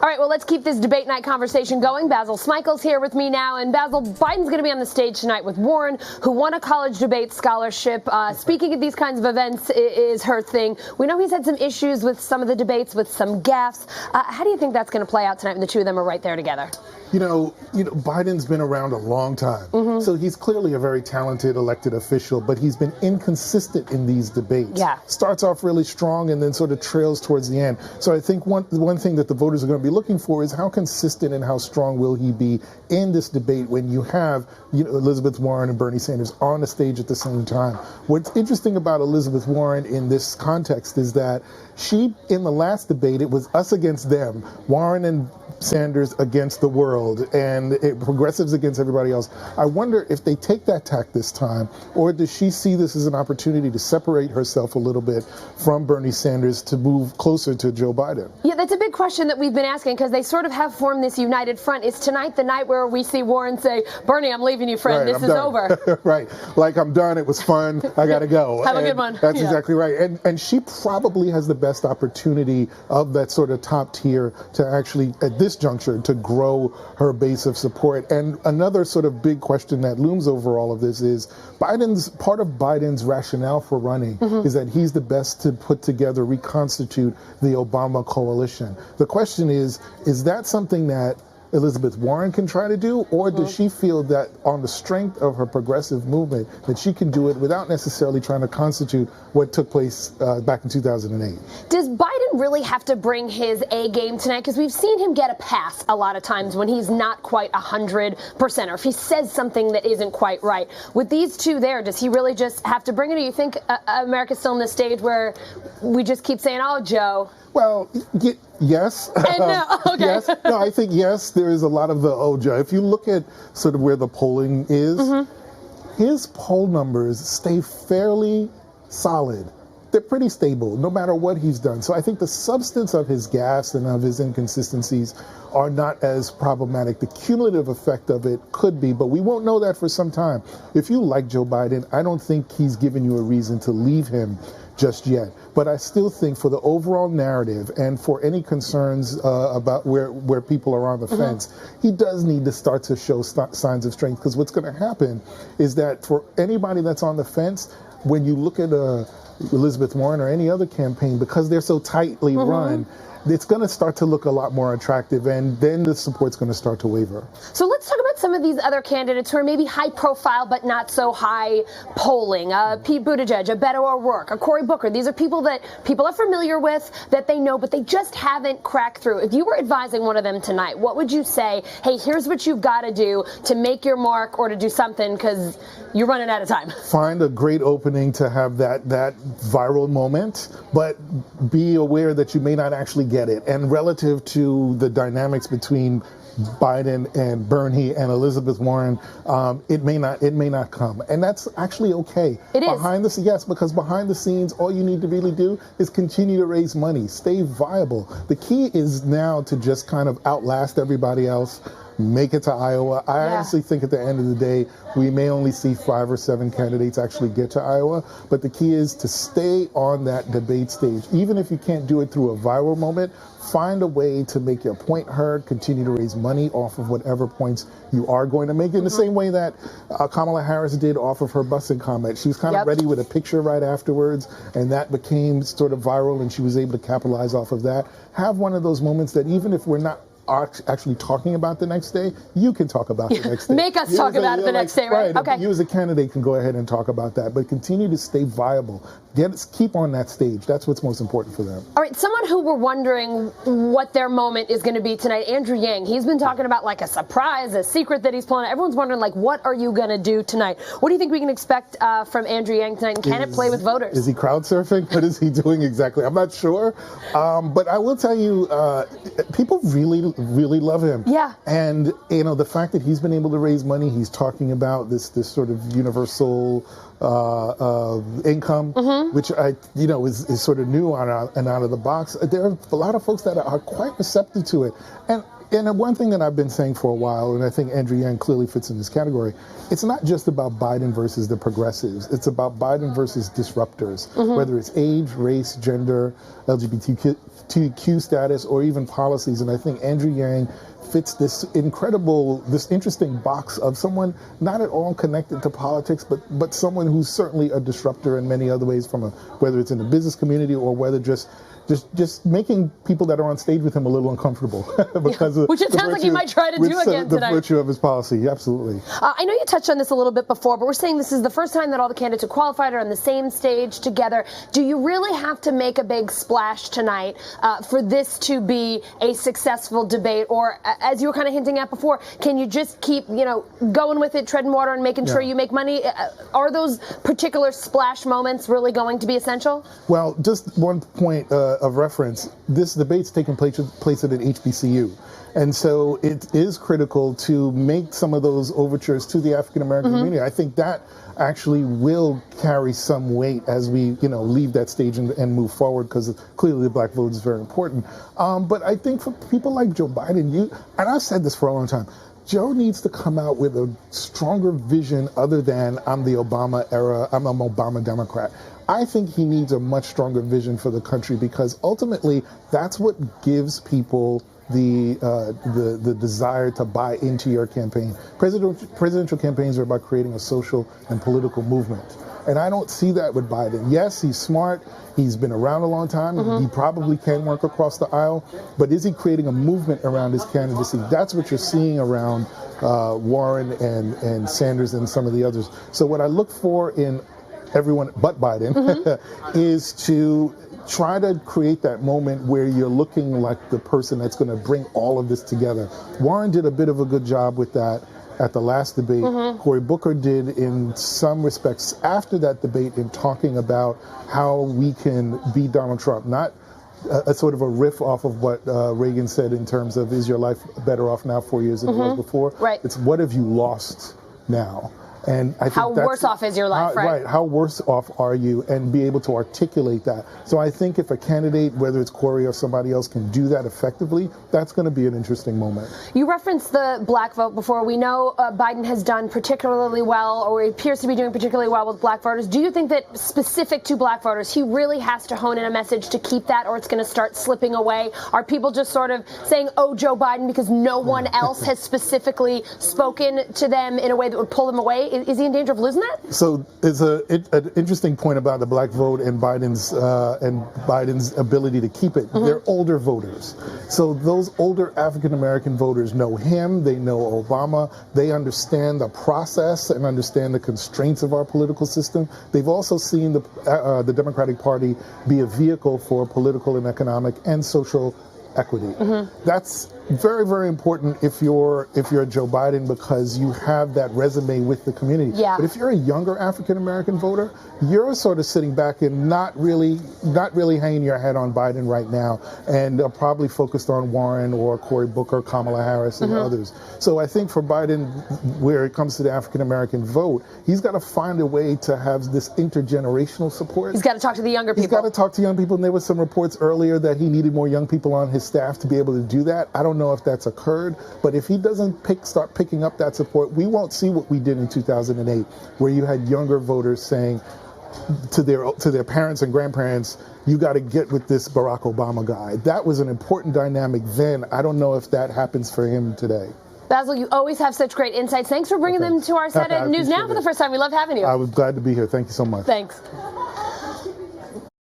All right, well, let's keep this debate night conversation going. Basil Smikle's here with me now. And Basil, Biden's going to be on the stage tonight with Warren, who won a college debate scholarship. Speaking at these kinds of events is her thing. We know he's had some issues with some of the debates, with some gaffes. How do you think that's going to play out tonight when the two of them are right there together? You know, Biden's been around a long time, so he's clearly a very talented elected official, but he's been inconsistent in these debates. Yeah. Starts off really strong and then sort of trails towards the end. So I think one thing that the voters are going to be looking for is how consistent and how strong will he be in this debate when you have Elizabeth Warren and Bernie Sanders on the stage at the same time. What's interesting about Elizabeth Warren in this context is that she, in the last debate, it was us against them, Warren and Sanders against the world, and progressives against everybody else. I wonder if they take that tack this time, or does she see this as an opportunity to separate herself a little bit from Bernie Sanders to move closer to Joe Biden? Yeah, that's a big question that we've been asking, because they sort of have formed this united front. Is tonight the night where we see Warren say, Bernie, I'm leaving you, friend. Right, this is over. Right. Like, I'm done. It was fun. I got to go. Have a good one. That's exactly right. And she probably has the best opportunity of that sort of top tier to actually, at this juncture, to grow her base of support. And another sort of big question that looms over all of this is part of Biden's rationale for running is that he's the best to put together, reconstitute the Obama coalition. The question is that something that Elizabeth Warren can try to do, or does she feel that on the strength of her progressive movement that she can do it without necessarily trying to constitute what took place back in 2008? Does Biden really have to bring his A game tonight? Because we've seen him get a pass a lot of times when he's not quite 100%, or if he says something that isn't quite right. With these two there, does he really just have to bring it? Or do you think America's still in this stage where we just keep saying, oh, Joe? Well, yes. And no, okay. Yes. No, I think yes, there is a lot of the Joe. If you look at sort of where the polling is, his poll numbers stay fairly solid. They're pretty stable, no matter what he's done. So I think the substance of his gaffes and of his inconsistencies are not as problematic. The cumulative effect of it could be, but we won't know that for some time. If you like Joe Biden, I don't think he's given you a reason to leave him just yet. But I still think for the overall narrative and for any concerns about where people are on the fence, he does need to start to show signs of strength, because what's going to happen is that for anybody that's on the fence, when you look at Elizabeth Warren or any other campaign, because they're so tightly run, it's going to start to look a lot more attractive, and then the support's going to start to waver. So let's talk about some of these other candidates who are maybe high profile but not so high polling. Pete Buttigieg, a Beto O'Rourke, a Cory Booker. These are people that people are familiar with, that they know, but they just haven't cracked through. If you were advising one of them tonight, what would you say? Hey, here's what you've got to do to make your mark or to do something, because you're running out of time. Find a great opening to have that viral moment, but be aware that you may not actually get it. And relative to the dynamics between Biden and Bernie and Elizabeth Warren, it may not come, and that's actually okay. It is behind the scenes, yes, because behind the scenes, all you need to really do is continue to raise money, stay viable. The key is now to just kind of outlast everybody else. Make it to Iowa. I honestly think at the end of the day, we may only see 5 or 7 candidates actually get to Iowa, but the key is to stay on that debate stage. Even if you can't do it through a viral moment, find a way to make your point heard, continue to raise money off of whatever points you are going to make, in the same way that Kamala Harris did off of her busing comment. She was kind of ready with a picture right afterwards, and that became sort of viral, and she was able to capitalize off of that. Have one of those moments that even if we're not actually talking about the next day, you can talk about the next day. Make us talk about it the next day, right? Okay. You as a candidate can go ahead and talk about that, but continue to stay viable. Keep on that stage. That's what's most important for them. All right, someone who we're wondering what their moment is going to be tonight, Andrew Yang. He's been talking about like a surprise, a secret that he's pulling. Everyone's wondering, like, what are you going to do tonight? What do you think we can expect from Andrew Yang tonight? And can it play with voters? Is he crowd surfing? What is he doing exactly? I'm not sure. But I will tell you, people really love him. Yeah. And, the fact that he's been able to raise money, he's talking about this sort of universal income, which is sort of new and out of the box. There are a lot of folks that are quite receptive to it. And one thing that I've been saying for a while, and I think Andrew Yang clearly fits in this category, it's not just about Biden versus the progressives. It's about Biden versus disruptors, whether it's age, race, gender, LGBTQ LGBTQ status or even policies. And I think Andrew Yang fits this interesting box of someone not at all connected to politics, but someone who's certainly a disruptor in many other ways, whether it's in the business community or whether just making people that are on stage with him a little uncomfortable because which it sounds like he might try to do again tonight. The virtue of his policy, absolutely. I know you touched on this a little bit before, but we're saying this is the first time that all the candidates who qualified are on the same stage together. Do you really have to make a big splash tonight for this to be a successful debate? Or, as you were kind of hinting at before, can you just keep, going with it, treading water and making sure you make money? Are those particular splash moments really going to be essential? Well, just one point of reference, this debate's taking place at an HBCU. And so it is critical to make some of those overtures to the African American community. I think that actually will carry some weight as we, leave that stage and move forward, because clearly the black vote is very important. But I think for people like Joe Biden, and I've said this for a long time, Joe needs to come out with a stronger vision other than I'm the Obama era, I'm an Obama Democrat. I think he needs a much stronger vision for the country, because ultimately that's what gives people the desire to buy into your campaign. Presidential campaigns are about creating a social and political movement. And I don't see that with Biden. Yes, he's smart. He's been around a long time. He probably can work across the aisle. But is he creating a movement around his candidacy? That's what you're seeing around Warren and Sanders and some of the others. So what I look for in everyone but Biden is to try to create that moment where you're looking like the person that's going to bring all of this together. Warren did a bit of a good job with that at the last debate. Cory Booker did in some respects after that debate, in talking about how we can beat Donald Trump. Not a sort of a riff off of what Reagan said in terms of, is your life better off now 4 years than it was before? Right. It's, what have you lost now? And I think how worse off is your life, right? How worse off are you, and be able to articulate that. So I think if a candidate, whether it's Cory or somebody else, can do that effectively, that's going to be an interesting moment. You referenced the black vote before. We know Biden has done particularly well, or appears to be doing particularly well with black voters. Do you think that specific to black voters, he really has to hone in a message to keep that, or it's going to start slipping away? Are people just sort of saying, oh, Joe Biden, because no one else has specifically spoken to them in a way that would pull them away? Is he in danger of losing that? So it's an interesting point about the black vote and Biden's ability to keep it. They're older voters. So those older African-American voters know him, they know Obama, they understand the process and understand the constraints of our political system. They've also seen the Democratic Party be a vehicle for political and economic and social equity. That's very, very important if you're Joe Biden, because you have that resume with the community. Yeah. But if you're a younger African American voter, you're sort of sitting back and not really hanging your head on Biden right now, and probably focused on Warren or Cory Booker, Kamala Harris, and others. So I think for Biden, where it comes to the African American vote, he's got to find a way to have this intergenerational support. He's got to talk to the younger people. He's got to talk to young people, and there were some reports earlier that he needed more young people on his staff to be able to do that. I don't know if that's occurred, but if he doesn't start picking up that support, we won't see what we did in 2008, where you had younger voters saying to their parents and grandparents, you got to get with this Barack Obama guy. That was an important dynamic then. I don't know if that happens for him today. Basil, you always have such great insights. Thanks for bringing them to our set at News Now for the first time. We love having you. I was glad to be here. Thank you so much. Thanks.